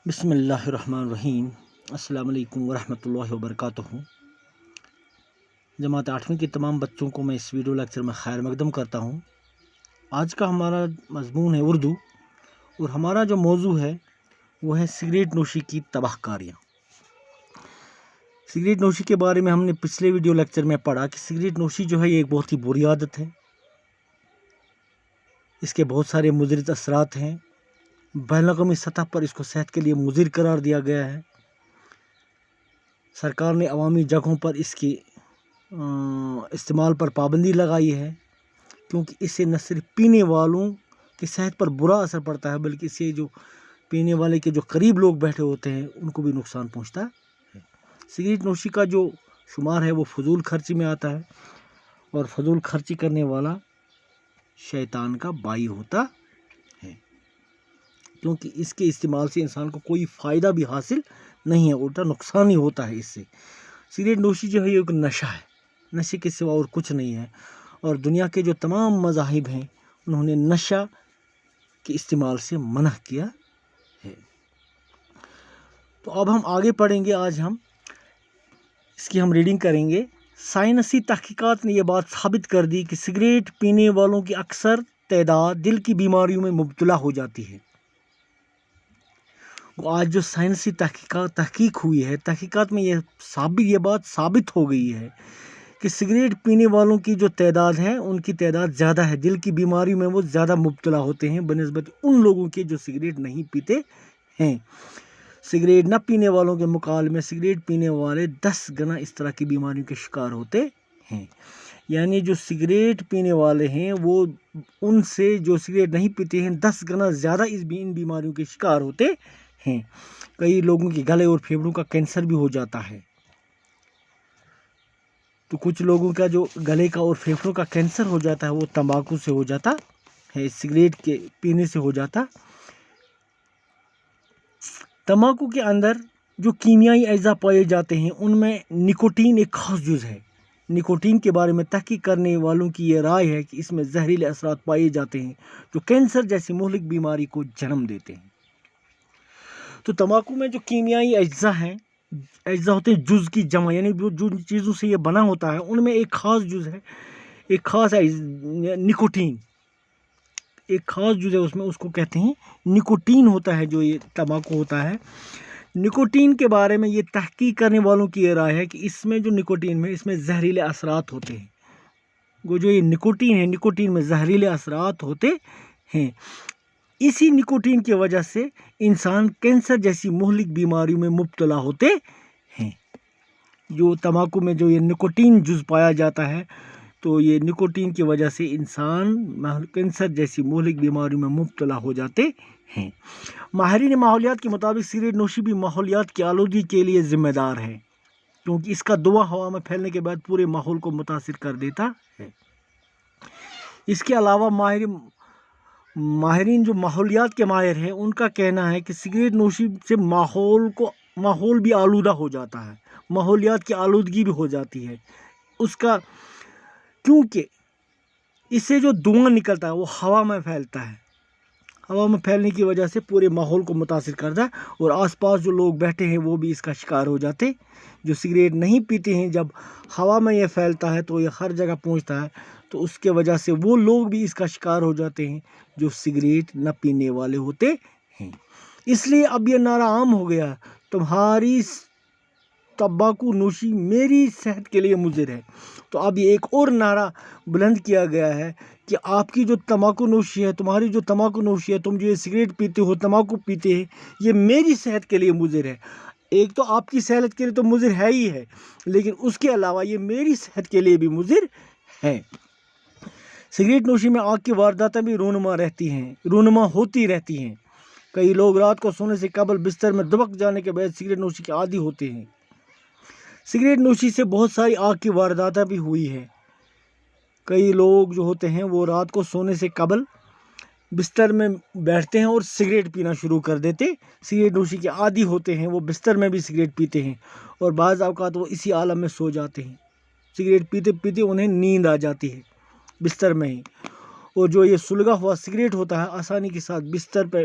بسم اللہ الرحمن الرحیم۔ السلام علیکم ورحمۃ اللہ وبرکاتہ۔ جماعت 8ویں کے تمام بچوں کو میں اس ویڈیو لیکچر میں خیر مقدم کرتا ہوں۔ آج کا ہمارا مضمون ہے اردو، اور ہمارا جو موضوع ہے وہ ہے سگریٹ نوشی کی تباہ کاریاں۔ سگریٹ نوشی کے بارے میں ہم نے پچھلے ویڈیو لیکچر میں پڑھا کہ سگریٹ نوشی جو ہے یہ ایک بہت ہی بری عادت ہے۔ اس کے بہت سارے مضر اثرات ہیں۔ بین الاقوامی سطح پر اس کو صحت کے لیے مضر قرار دیا گیا ہے۔ سرکار نے عوامی جگہوں پر اس کی استعمال پر پابندی لگائی ہے، کیونکہ اس سے نہ صرف پینے والوں کی صحت پر برا اثر پڑتا ہے، بلکہ اس سے جو پینے والے کے جو قریب لوگ بیٹھے ہوتے ہیں ان کو بھی نقصان پہنچتا ہے۔ سگریٹ نوشی کا جو شمار ہے وہ فضول خرچی میں آتا ہے، اور فضول خرچی کرنے والا شیطان کا بائی ہوتا ہے، کیونکہ اس کے استعمال سے انسان کو کوئی فائدہ بھی حاصل نہیں ہے، الٹا نقصان ہی ہوتا ہے اس سے۔ سگریٹ نوشی جو ہے یہ ایک نشہ ہے، نشے کے سوا اور کچھ نہیں ہے، اور دنیا کے جو تمام مذاہب ہیں انہوں نے نشہ کے استعمال سے منع کیا ہے۔ تو اب ہم آگے پڑھیں گے۔ آج ہم اس کی ریڈنگ کریں گے۔ سائنسی تحقیقات نے یہ بات ثابت کر دی کہ سگریٹ پینے والوں کی اکثر تعداد دل کی بیماریوں میں مبتلا ہو جاتی ہے۔ آج جو سائنسی تحقیق ہوئی ہے، تحقیقات میں یہ بات ثابت ہو گئی ہے کہ سگریٹ پینے والوں کی جو تعداد ہے ان کی تعداد زیادہ ہے، دل کی بیماری میں وہ زیادہ مبتلا ہوتے ہیں بنسبت ان لوگوں کے جو سگریٹ نہیں پیتے ہیں۔ سگریٹ نہ پینے والوں کے مقابلے میں سگریٹ پینے والے 10 گنا اس طرح کی بیماریوں کے شکار ہوتے ہیں۔ یعنی جو سگریٹ پینے والے ہیں وہ ان سے جو سگریٹ نہیں پیتے ہیں 10 گنا زیادہ ان بیماریوں کے شکار ہوتے ہیں۔ کئی لوگوں کے گلے اور پھیپھڑوں کا کینسر بھی ہو جاتا ہے۔ تو کچھ لوگوں کا جو گلے کا اور پھیپھڑوں کا کینسر ہو جاتا ہے وہ تمباکو سے ہو جاتا ہے، سگریٹ کے پینے سے ہو جاتا۔ تمباکو کے اندر جو کیمیائی اجزاء پائے جاتے ہیں ان میں نکوٹین ایک خاص جز ہے۔ نکوٹین کے بارے میں تحقیق کرنے والوں کی یہ رائے ہے کہ اس میں زہریلے اثرات پائے جاتے ہیں جو کینسر جیسی مہلک بیماری کو جنم دیتے ہیں۔ تو تمباکو میں جو کیمیائی اجزاء ہوتے ہیں جز کی جمع، یعنی جو چیزوں سے یہ بنا ہوتا ہے ان میں ایک خاص جز ہے، ایک خاص نکوٹین، ایک خاص جز ہے اس میں، اس کو کہتے ہیں نکوٹین ہوتا ہے جو یہ تمباکو ہوتا ہے۔ نکوٹین کے بارے میں یہ تحقیق کرنے والوں کی یہ رائے ہے کہ اس میں جو نکوٹین میں اس میں زہریلے اثرات ہوتے ہیں۔ وہ جو یہ نکوٹین ہے، نکوٹین میں زہریلے اثرات ہوتے ہیں۔ اسی نکوٹین کی وجہ سے انسان کینسر جیسی مہلک بیماریوں میں مبتلا ہوتے ہیں۔ جو تمباکو میں جو یہ نکوٹین جز پایا جاتا ہے تو یہ نکوٹین کی وجہ سے انسان کینسر جیسی مہلک بیماریوں میں مبتلا ہو جاتے ہیں۔ ماہرین ماحولیات کے مطابق سگریٹ نوشی بھی ماحولیات کی آلودگی کے لیے ذمہ دار ہے، کیونکہ اس کا دھواں ہوا میں پھیلنے کے بعد پورے ماحول کو متاثر کر دیتا ہے۔ اس کے علاوہ ماہرین جو ماحولیات کے ماہر ہیں ان کا کہنا ہے کہ سگریٹ نوشی سے ماحول بھی آلودہ ہو جاتا ہے، ماحولیات کی آلودگی بھی ہو جاتی ہے اس کا، کیونکہ اس سے جو دھواں نکلتا ہے وہ ہوا میں پھیلتا ہے، ہوا میں پھیلنے کی وجہ سے پورے ماحول کو متاثر کرتا ہے، اور آس پاس جو لوگ بیٹھے ہیں وہ بھی اس کا شکار ہو جاتے۔ جو سگریٹ نہیں پیتے ہیں جب ہوا میں یہ پھیلتا ہے تو یہ ہر جگہ پہنچتا ہے، تو اس کے وجہ سے وہ لوگ بھی اس کا شکار ہو جاتے ہیں جو سگریٹ نہ پینے والے ہوتے ہیں۔ اس لیے اب یہ نعرہ عام ہو گیا، تمہاری تمباکو نوشی میری صحت کے لیے مضر ہے۔ تو اب یہ ایک اور نعرہ بلند کیا گیا ہے کہ آپ کی جو تمباکو نوشی ہے، تمہاری جو تمباکو نوشی ہے، تم جو یہ سگریٹ پیتے ہو، تمباکو پیتے ہیں، یہ میری صحت کے لیے مضر ہے۔ ایک تو آپ کی صحت کے لیے تو مضر ہے ہی ہے، لیکن اس کے علاوہ یہ میری صحت کے لیے بھی مضر ہے۔ سگریٹ نوشی میں آنکھ کی وارداتیں بھی رونما ہوتی رہتی ہیں۔ کئی لوگ رات کو سونے سے قبل بستر میں دبک جانے کے بعد سگریٹ نوشی کے عادی ہوتے ہیں۔ سگریٹ نوشی سے بہت ساری آنکھ کی وارداتیں بھی ہوئی ہیں۔ کئی لوگ جو ہوتے ہیں وہ رات کو سونے سے قبل بستر میں بیٹھتے ہیں اور سگریٹ پینا شروع کر دیتے، سگریٹ نوشی کے عادی ہوتے ہیں، وہ بستر میں بھی سگریٹ پیتے ہیں، اور بعض اوقات وہ اسی عالم میں سو جاتے ہیں، سگریٹ پیتے پیتے انہیں نیند آ جاتی ہے بستر میں ہی، اور جو یہ سلگا ہوا سگریٹ ہوتا ہے آسانی کے ساتھ بستر پہ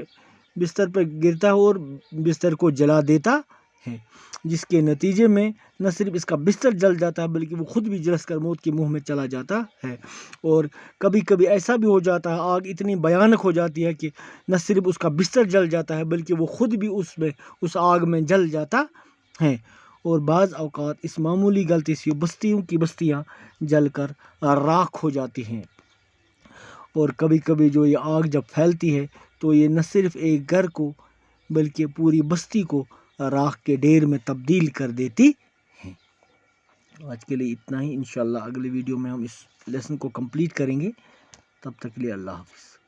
بستر پر گرتا ہے اور بستر کو جلا دیتا ہے، جس کے نتیجے میں نہ صرف اس کا بستر جل جاتا ہے بلکہ وہ خود بھی جلس کر موت کے منہ میں چلا جاتا ہے۔ اور کبھی کبھی ایسا بھی ہو جاتا ہے، آگ اتنی بھیانک ہو جاتی ہے کہ نہ صرف اس کا بستر جل جاتا ہے بلکہ وہ خود بھی اس آگ میں جل جاتا ہے۔ اور بعض اوقات اس معمولی غلطی سے بستیوں کی بستیاں جل کر راکھ ہو جاتی ہیں۔ اور کبھی کبھی جو یہ آگ جب پھیلتی ہے تو یہ نہ صرف ایک گھر کو بلکہ پوری بستی کو راکھ کے ڈھیر میں تبدیل کر دیتی ہے۔ آج کے لیے اتنا ہی، انشاءاللہ اگلے ویڈیو میں ہم اس لیسن کو کمپلیٹ کریں گے۔ تب تک کے لیے اللہ حافظ۔